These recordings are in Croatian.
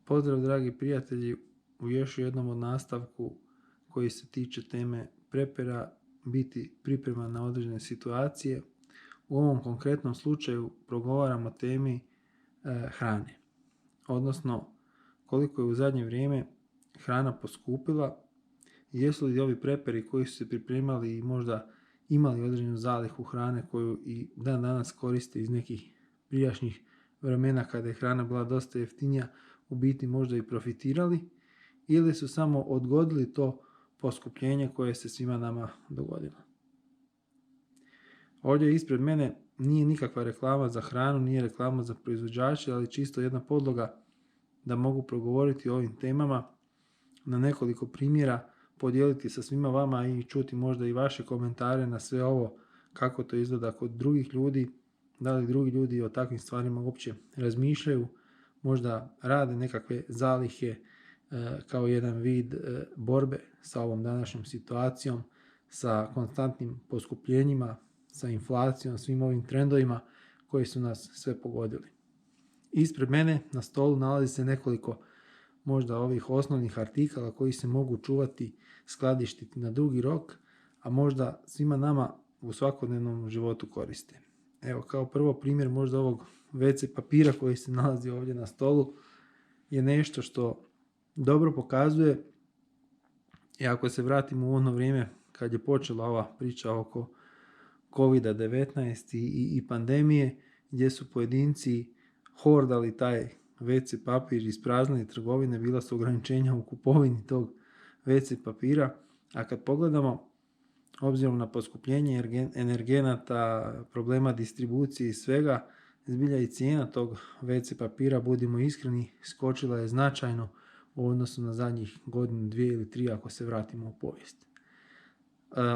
Pozdrav dragi prijatelji u još jednom od nastavku koji se tiče teme prepera, biti pripreman na određene situacije. U ovom konkretnom slučaju progovaramo o temi hrane, odnosno koliko je u zadnje vrijeme hrana poskupila, jesu li ovi preperi koji su se pripremali i možda imali određenu zalihu hrane koju i dan danas koriste iz nekih prijašnjih vremena kada je hrana bila dosta jeftinija, u biti možda i profitirali, ili su samo odgodili to poskupljenje koje se svima nama dogodilo. Ovdje ispred mene nije nikakva reklama za hranu, nije reklama za proizvođače, ali čisto jedna podloga da mogu progovoriti o ovim temama, na nekoliko primjera podijeliti sa svima vama i čuti možda i vaše komentare na sve ovo, kako to izgleda kod drugih ljudi, da li drugi ljudi o takvim stvarima uopće razmišljaju, možda rade nekakve zalihe kao jedan vid borbe sa ovom današnjom situacijom, sa konstantnim poskupljenjima, sa inflacijom, svim ovim trendovima koji su nas sve pogodili. Ispred mene na stolu nalazi se nekoliko možda ovih osnovnih artikala koji se mogu čuvati, skladištiti na dugi rok, a možda svima nama u svakodnevnom životu koriste. Evo, kao prvo primjer možda ovog WC papira koji se nalazi ovdje na stolu je nešto što dobro pokazuje, i ako se vratimo u ono vrijeme kad je počela ova priča oko COVID-19 i pandemije, gdje su pojedinci hordali taj WC papir, ispraznili trgovine, bila su ograničenja u kupovini tog WC papira, a kad pogledamo, obzirom na poskupljenje energenata, problema distribucije i svega, zbilja i cijena tog WC papira, budimo iskreni, skočila je značajno u odnosu na zadnjih godinu, 2 ili 3 ako se vratimo u povijest.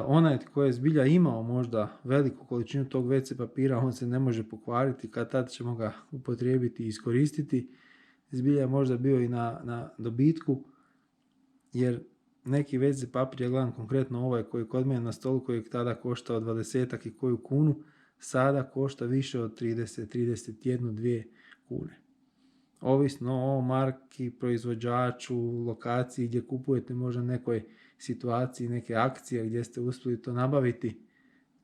Onaj tko je zbilja imao možda veliku količinu tog WC papira, on se ne može pokvariti, kad tad ćemo ga upotrijebiti i iskoristiti. Zbilja je možda bio i na dobitku, jer neki WC papir, ja gledam konkretno ovaj koji je kod mene na stolu, koji je tada koštao 20 i koju kunu, sada košta više od 30, 31, 2 kune. Ovisno o marki, proizvođaču, lokaciji gdje kupujete, možda nekoj situaciji, neke akcije gdje ste uspjeli to nabaviti,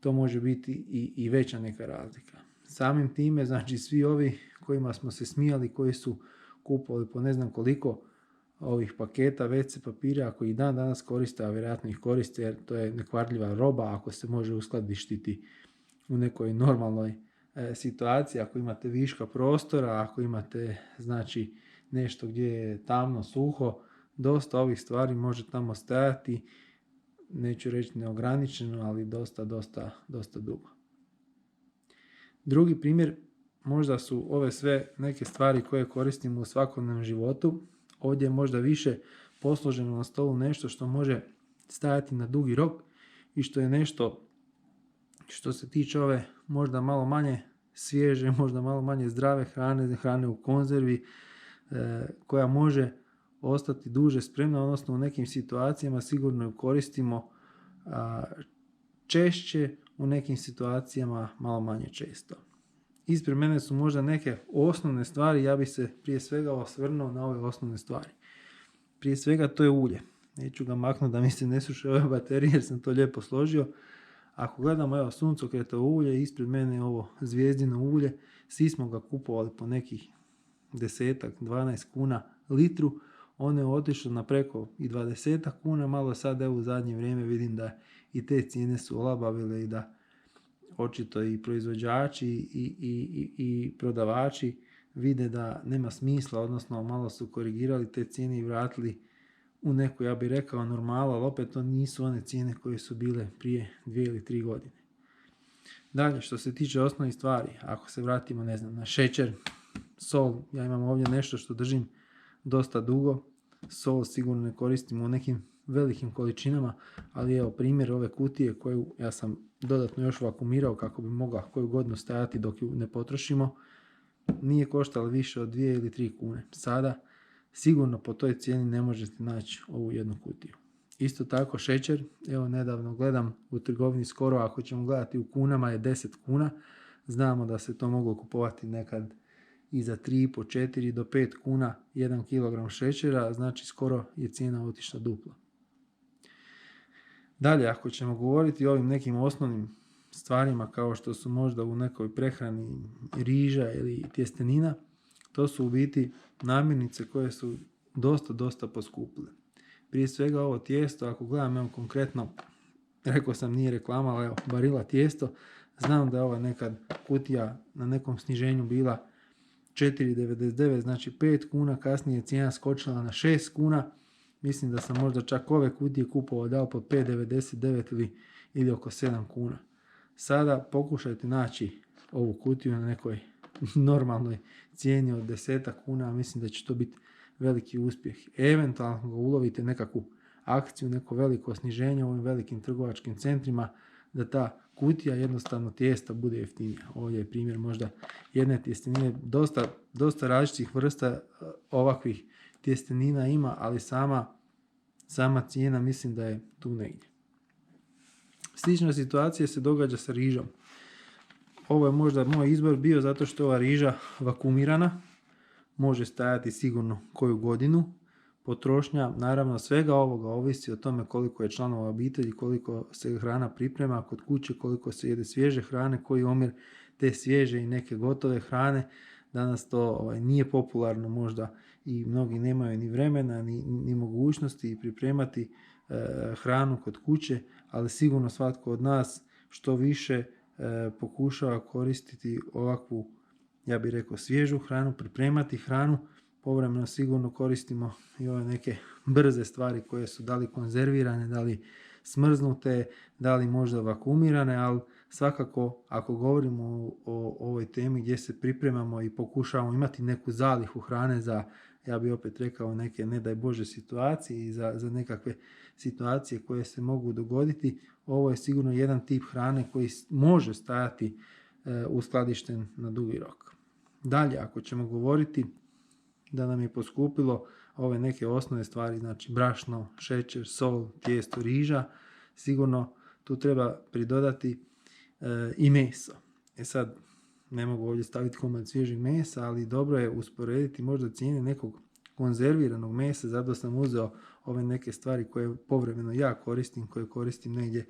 to može biti i veća neka razlika. Samim time, znači svi ovi kojima smo se smijali, koji su kupovali po ne znam koliko ovih paketa WC papira, ako ih dan danas koriste, a vjerojatno ih koriste jer to je nekvarljiva roba ako se može uskladištiti u nekoj normalnoj situaciji, ako imate viška prostora, ako imate znači nešto gdje je tamno, suho, dosta ovih stvari može tamo stajati, neću reći neograničeno, ali dosta dugo. Drugi primjer, možda su ove sve neke stvari koje koristimo u svakodnevnom životu. Ovdje je možda više posloženo na stolu nešto što može stajati na dugi rok i što je nešto što se tiče ove možda malo manje svježe, možda malo manje zdrave hrane u konzervi, koja može ostati duže spremna, odnosno u nekim situacijama sigurno ju koristimo češće, u nekim situacijama malo manje često. Ispred mene su možda neke osnovne stvari, ja bih se prije svega osvrnuo na ove osnovne stvari. Prije svega to je ulje. Neću ga maknuti da mi se ne suše ove baterije jer sam to lijepo složio. Ako gledamo, evo, suncokretovo ulje, ispred mene je ovo zvijezdino ulje, svi smo ga kupovali po nekih 10-12 kuna litru, ono je otišlo na preko i 20 kuna, malo sad evo u zadnje vrijeme vidim da i te cijene su olabavile i da očito i proizvođači i prodavači vide da nema smisla, odnosno malo su korigirali te cijene i vratili u neku, ja bih rekao, normalu, ali opet to nisu one cijene koje su bile prije 2 ili 3 godine. Dalje, što se tiče osnovnih stvari, ako se vratimo, ne znam, na šećer, sol, ja imam ovdje nešto što držim dosta dugo, sol sigurno ne koristimo u nekim velikim količinama, ali evo primjer ove kutije koju ja sam dodatno još vakuumirao kako bi mogla koju godinu stajati dok ju ne potrošimo, nije koštala više od 2 ili 3 kune. Sada sigurno po toj cijeni ne možete naći ovu jednu kutiju. Isto tako šećer, evo nedavno gledam u trgovini skoro, ako ćemo gledati u kunama je 10 kuna, znamo da se to moglo kupovati nekad i za 3,5, 4 do 5 kuna 1 kg šećera, znači skoro je cijena otišla duplo. Dalje, ako ćemo govoriti o ovim nekim osnovnim stvarima kao što su možda u nekoj prehrani riža ili tjestenina, to su u biti namirnice koje su dosta poskupile. Prije svega ovo tijesto, ako gledam evo konkretno, rekao sam nije reklama, ali evo, Barilla tijesto, znam da je ova nekad kutija na nekom sniženju bila 4,99, znači 5 kuna, kasnije je cijena skočila na 6 kuna, mislim da sam možda čak ove kutije kupovao dao po 5,99 ili oko 7 kuna. Sada pokušajte naći ovu kutiju na nekoj normalnoj cijeni od 10 kuna, mislim da će to biti veliki uspjeh. Eventualno ulovite nekakvu akciju, neko veliko sniženje u ovim velikim trgovačkim centrima, da ta kutija jednostavno tijesta bude jeftinija. Ovdje je primjer možda jedne tjestenine, dosta različitih vrsta ovakvih tjestenina ima, ali sama cijena mislim da je tu negdje. Slična situacija se događa sa rižom. Ovo je možda moj izbor bio zato što je ova riža vakuumirana, može stajati sigurno koju godinu. Potrošnja, naravno, svega ovoga ovisi o tome koliko je članova obitelji, koliko se hrana priprema kod kuće, koliko se jede svježe hrane, koji omjer te svježe i neke gotove hrane. Danas to nije popularno možda i mnogi nemaju ni vremena ni mogućnosti pripremati hranu kod kuće, ali sigurno svatko od nas što više pokušava koristiti ovakvu, ja bih rekao, svježu hranu, pripremati hranu. Povremeno sigurno koristimo i ove neke brze stvari koje su da li konzervirane, da li smrznute, da li možda vakuumirane, ali svakako ako govorimo o ovoj temi gdje se pripremamo i pokušavamo imati neku zalihu hrane za, ja bih opet rekao, neke ne daj Bože situacije i za nekakve situacije koje se mogu dogoditi, ovo je sigurno jedan tip hrane koji može stajati uskladišten na dugi rok. Dalje, ako ćemo govoriti da nam je poskupilo ove neke osnovne stvari, znači brašno, šećer, sol, tijesto, riža, sigurno tu treba pridodati i meso. Sad, ne mogu ovdje staviti komad svježeg mesa, ali dobro je usporediti možda cijene nekog konzerviranog mesa, zato sam uzeo ove neke stvari koje povremeno ja koristim, koje koristim negdje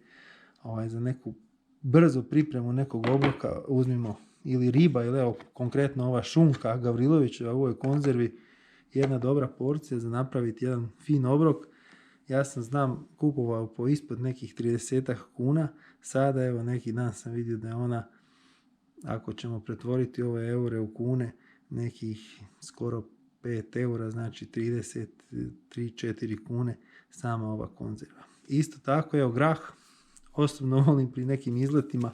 za neku brzu pripremu nekog obroka, uzmimo ili riba, ili evo konkretno ova šunka Gavrilovićeva u ovoj konzervi, jedna dobra porcija za napraviti jedan fin obrok. Ja znam kupovao po ispod nekih 30 kuna, sada evo neki dan sam vidio da je ona, ako ćemo pretvoriti ove eure u kune, nekih skoro 5 eura, znači 33-4 kune sama ova konzerva. Isto tako evo grah, osobno volim pri nekim izletima,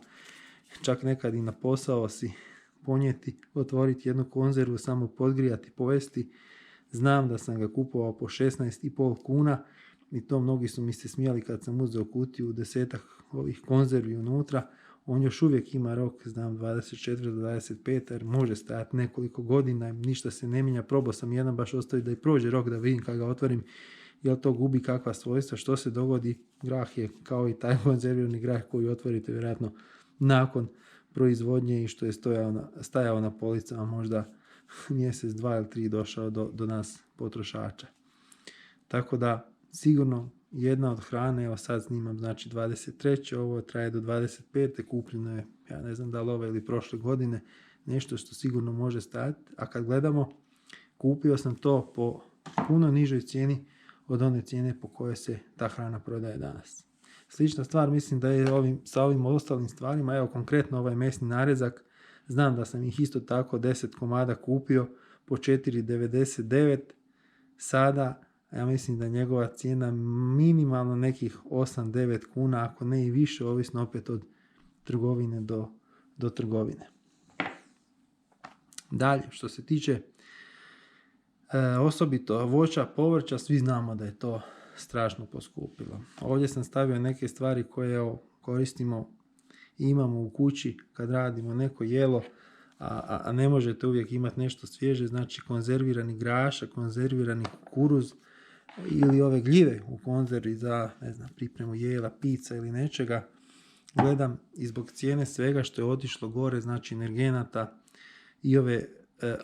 čak nekad i na posao si ponijeti, otvoriti jednu konzervu, samo podgrijati, povesti. Znam da sam ga kupovao po 16,5 kuna i to mnogi su mi se smijali kad sam uzeo kutiju 10 ovih konzervi unutra. On još uvijek ima rok, znam 24 do 25, jer može stajati nekoliko godina, ništa se ne mijenja. Probao sam jedan baš ostaviti da i prođe rok da vidim kad ga otvorim, jel to gubi kakva svojstva, što se dogodi. Grah je kao i taj konzervirani grah koji otvorite vjerojatno nakon proizvodnje i što je stajao na policama možda mjesec, 2 ili 3 došao do nas potrošača. Tako da sigurno jedna od hrane, evo sad snimam znači 23. ovo traje do 25. kupljeno je, ja ne znam da li ove ili prošle godine, nešto što sigurno može stajati, a kad gledamo, kupio sam to po puno nižoj cijeni od one cijene po kojoj se ta hrana prodaje danas. Slična stvar mislim da je sa ovim ostalim stvarima, evo konkretno ovaj mesni narezak, znam da sam ih isto tako 10 komada kupio po 4,99, sada ja mislim da njegova cijena minimalno nekih 8-9 kuna, ako ne i više, ovisno opet od trgovine do trgovine. Dalje, što se tiče osobito voća, povrća, svi znamo da je to strašno poskupilo. Ovdje sam stavio neke stvari koje koristimo i imamo u kući kad radimo neko jelo, a ne možete uvijek imati nešto svježe, znači konzervirani grašak, konzervirani kukuruz ili ove gljive u konzervi za, pripremu jela, pizza ili nečega. Gledam i zbog cijene svega što je otišlo gore, znači energenata i ove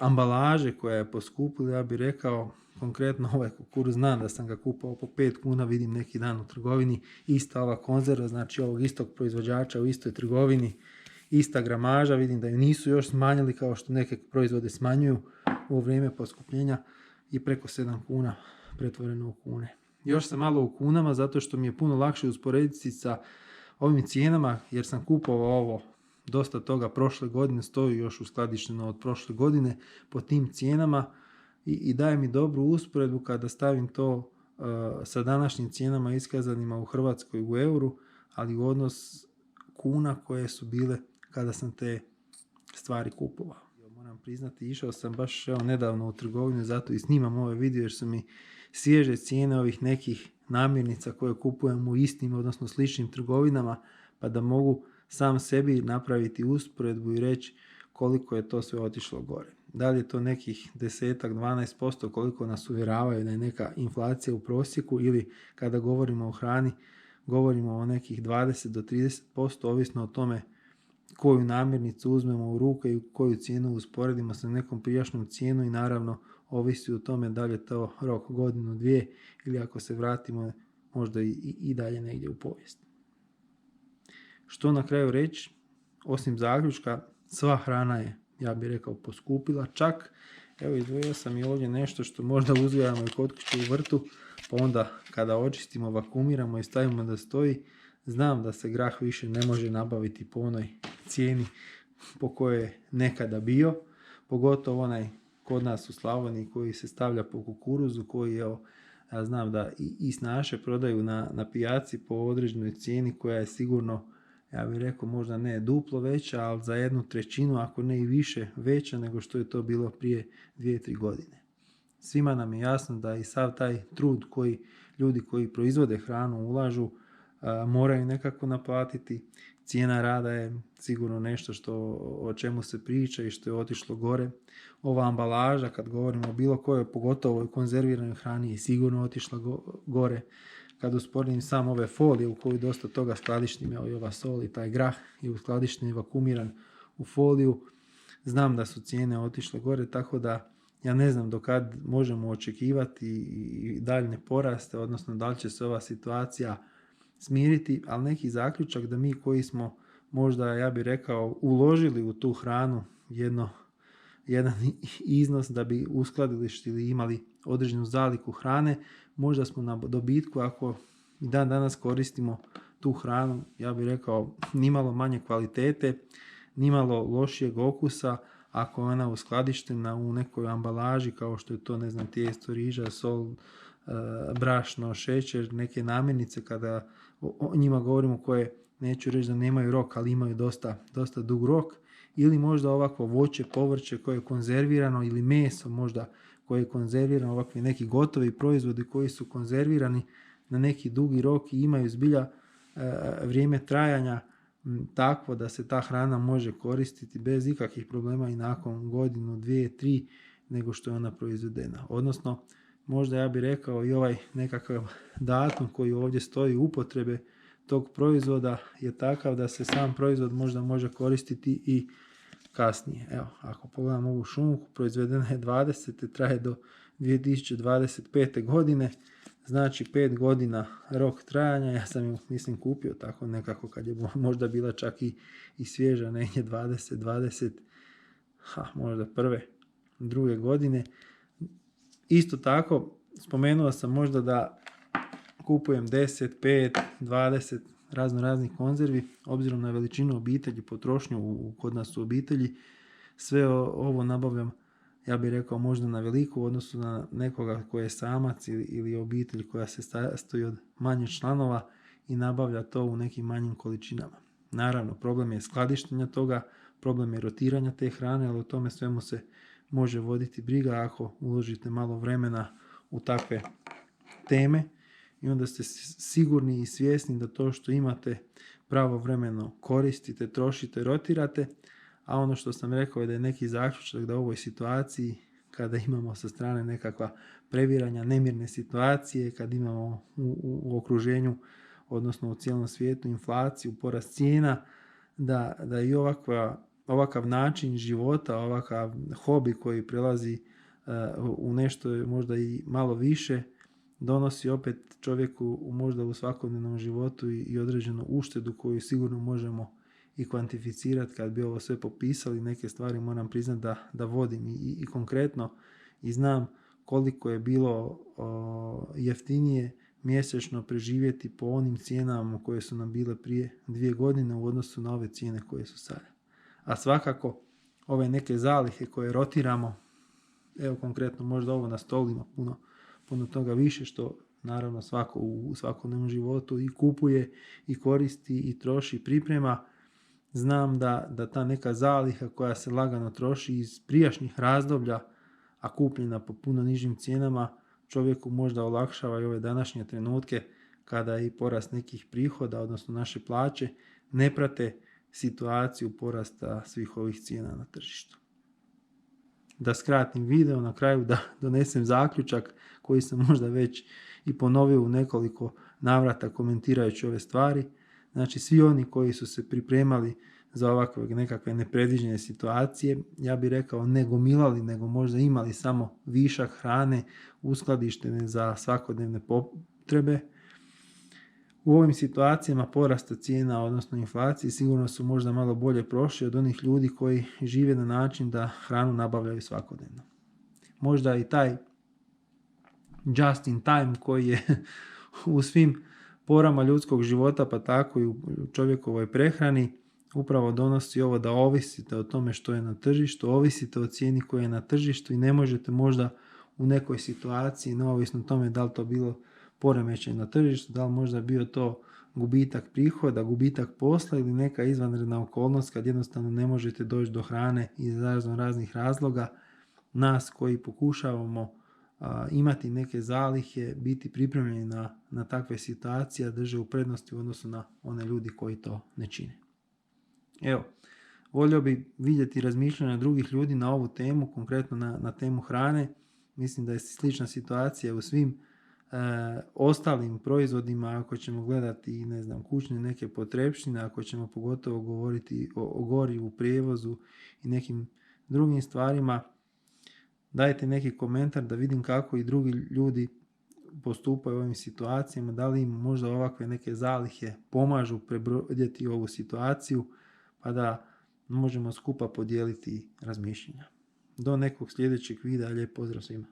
ambalaže koja je poskupila, ja bih rekao, konkretno ovaj kukuruz, znam da sam ga kupao po 5 kuna, vidim neki dan u trgovini, ista ova konzerva, znači ovog istog proizvođača u istoj trgovini, ista gramaža, vidim da ju nisu još smanjili kao što neke proizvode smanjuju u vrijeme poskupljenja, i preko 7 kuna pretvoreno u kune. Još sam malo u kunama zato što mi je puno lakše usporediti sa ovim cijenama, jer sam kupovao ovo dosta toga prošle godine, stoji još uskladišteno od prošle godine po tim cijenama i daje mi dobru usporedbu kada stavim to sa današnjim cijenama iskazanima u Hrvatskoj u euru, ali u odnos kuna koje su bile kada sam te stvari kupovao. Moram priznati, išao sam baš nedavno u trgovinu, zato i snimam ovaj video jer su mi svježe cijene ovih nekih namirnica koje kupujem u istim, odnosno sličnim trgovinama, pa da mogu sam sebi napraviti usporedbu i reći koliko je to sve otišlo gore. Da li je to nekih 10-12% koliko nas uvjeravaju da je neka inflacija u prosjeku, ili kada govorimo o hrani govorimo o nekih 20-30%, ovisno o tome koju namirnicu uzmemo u ruke i koju cijenu usporedimo sa nekom prijašnjom cijenu, i naravno ovisi o tome da li je to rok godinu, dvije, ili ako se vratimo možda i dalje negdje u povijest. Što na kraju reći, osim zaključka, sva hrana je, ja bih rekao, poskupila. Čak, evo, izdvojio sam i ovdje nešto što možda uzgajamo i kod kuće u vrtu, pa onda kada očistimo, vakumiramo i stavimo da stoji, znam da se grah više ne može nabaviti po onoj cijeni po kojoj je nekada bio, pogotovo onaj kod nas u Slavoniji koji se stavlja po kukuruzu, koji je, ja znam da i snaše prodaju na pijaci po određenoj cijeni koja je sigurno, ja bih rekao, možda ne duplo veća, ali za 1/3, ako ne i više, veća nego što je to bilo prije 2-3 godine. Svima nam je jasno da i sav taj trud koji ljudi koji proizvode hranu ulažu, moraju nekako naplatiti. Cijena rada je sigurno nešto o čemu se priča i što je otišlo gore. Ova ambalaža, kad govorimo o bilo kojoj, pogotovo o konzerviranoj hrani, je sigurno otišla gore. Kad usporedim sam ove folije u koju dosta toga skladištim, evo i ova sol i taj grah je uskladišten i vakumiran u foliju, znam da su cijene otišle gore, tako da ja ne znam do kad možemo očekivati i daljnje poraste, odnosno da li će se ova situacija smiriti, ali neki zaključak da mi koji smo možda, ja bih rekao, uložili u tu hranu jedan iznos da bi uskladili ili imali određenu zaliku hrane, možda smo na dobitku ako i dan danas koristimo tu hranu, ja bih rekao, nimalo manje kvalitete, nimalo lošijeg okusa, ako je ona uskladištena u nekoj ambalaži kao što je to, ne znam, tijesto, riža, sol, brašno, šećer, neke namirnice, kada o njima govorimo, koje neću reći da nemaju rok, ali imaju dosta dug rok, ili možda ovako voće, povrće koje je konzervirano, ili meso možda koje je konzervirano, ovakvi neki gotovi proizvodi koji su konzervirani na neki dugi rok i imaju zbilja vrijeme trajanja takvo da se ta hrana može koristiti bez ikakvih problema i nakon godinu, 2, 3 nego što je ona proizvedena. Odnosno, možda ja bih rekao i ovaj nekakav datum koji ovdje stoji upotrebe tog proizvoda je takav da se sam proizvod možda može koristiti i kasnije. Evo, ako pogledamo ovu šunku, proizvedena je 20. traje do 2025. godine, znači 5 godina rok trajanja. Ja sam ju, mislim, kupio tako nekako kad je možda bila čak i svježa, negdje 20, možda prve, druge godine. Isto tako, spomenuo sam možda da kupujem 10, 5, 20 raznih konzervi, obzirom na veličinu obitelji, potrošnju kod nas u obitelji, sve ovo nabavljam, ja bih rekao, možda na veliku u odnosu na nekoga koji je samac ili obitelj koja se sastoji od manje članova i nabavlja to u nekim manjim količinama. Naravno, problem je skladištenja toga, problem je rotiranja te hrane, ali o tome svemu se može voditi briga ako uložite malo vremena u takve teme i onda ste sigurni i svjesni da to što imate pravovremeno koristite, trošite, rotirate, a ono što sam rekao je da je neki zaključak da u ovoj situaciji kada imamo sa strane nekakva previranja, nemirne situacije, kad imamo u okruženju, odnosno u cijelom svijetu inflaciju, porast cijena, da i ovakav način života, ovakav hobi koji prelazi u nešto možda i malo više, donosi opet čovjeku možda u svakodnevnom životu i određenu uštedu koju sigurno možemo i kvantificirati. Kad bi ovo sve popisali, neke stvari moram priznati da vodim i konkretno i znam koliko je bilo jeftinije mjesečno preživjeti po onim cijenama koje su nam bile prije 2 godine u odnosu na ove cijene koje su sada. A svakako ove neke zalihe koje rotiramo, evo konkretno možda ovo na stolu ima puno toga više što naravno svako u svakodnevnom životu i kupuje i koristi i troši i priprema. Znam da ta neka zaliha koja se lagano troši iz prijašnjih razdoblja, a kupljena po puno nižim cijenama, čovjeku možda olakšava i ove današnje trenutke kada je i porast nekih prihoda, odnosno naše plaće, ne prate situaciju porasta svih ovih cijena na tržištu. Da skratim video, na kraju da donesem zaključak koji sam možda već i ponovio u nekoliko navrata komentirajući ove stvari. Znači, svi oni koji su se pripremali za ovakve nekakve nepredviđene situacije, ja bih rekao ne gomilali, nego možda imali samo višak hrane uskladištene za svakodnevne potrebe. U ovim situacijama porasta cijena, odnosno inflacije, sigurno su možda malo bolje prošli od onih ljudi koji žive na način da hranu nabavljaju svakodnevno. Možda i taj just in time koji je u svim porama ljudskog života, pa tako i u čovjekovoj prehrani, upravo donosi ovo da ovisite o tome što je na tržištu, ovisite o cijeni koja je na tržištu i ne možete možda u nekoj situaciji, neovisno o tome da li to bilo poremećaj na tržištu, da li možda bio to gubitak prihoda, gubitak posla ili neka izvanredna okolnost kad jednostavno ne možete doći do hrane iz raznih razloga. Nas koji pokušavamo imati neke zalihe, biti pripremljeni na takve situacije, drže u prednosti u odnosu na one ljudi koji to ne čine. Evo, volio bi vidjeti razmišljanja drugih ljudi na ovu temu, konkretno na temu hrane. Mislim da je slična situacija u svim ostalim proizvodima, ako ćemo gledati kućne neke potrepštine, ako ćemo pogotovo govoriti o gorivu, prijevozu i nekim drugim stvarima. Dajte neki komentar da vidim kako i drugi ljudi postupaju u ovim situacijama, da li im možda ovakve neke zalihe pomažu prebroditi ovu situaciju, pa da možemo skupa podijeliti razmišljenja. Do nekog sljedećeg videa, lijep pozdrav svima.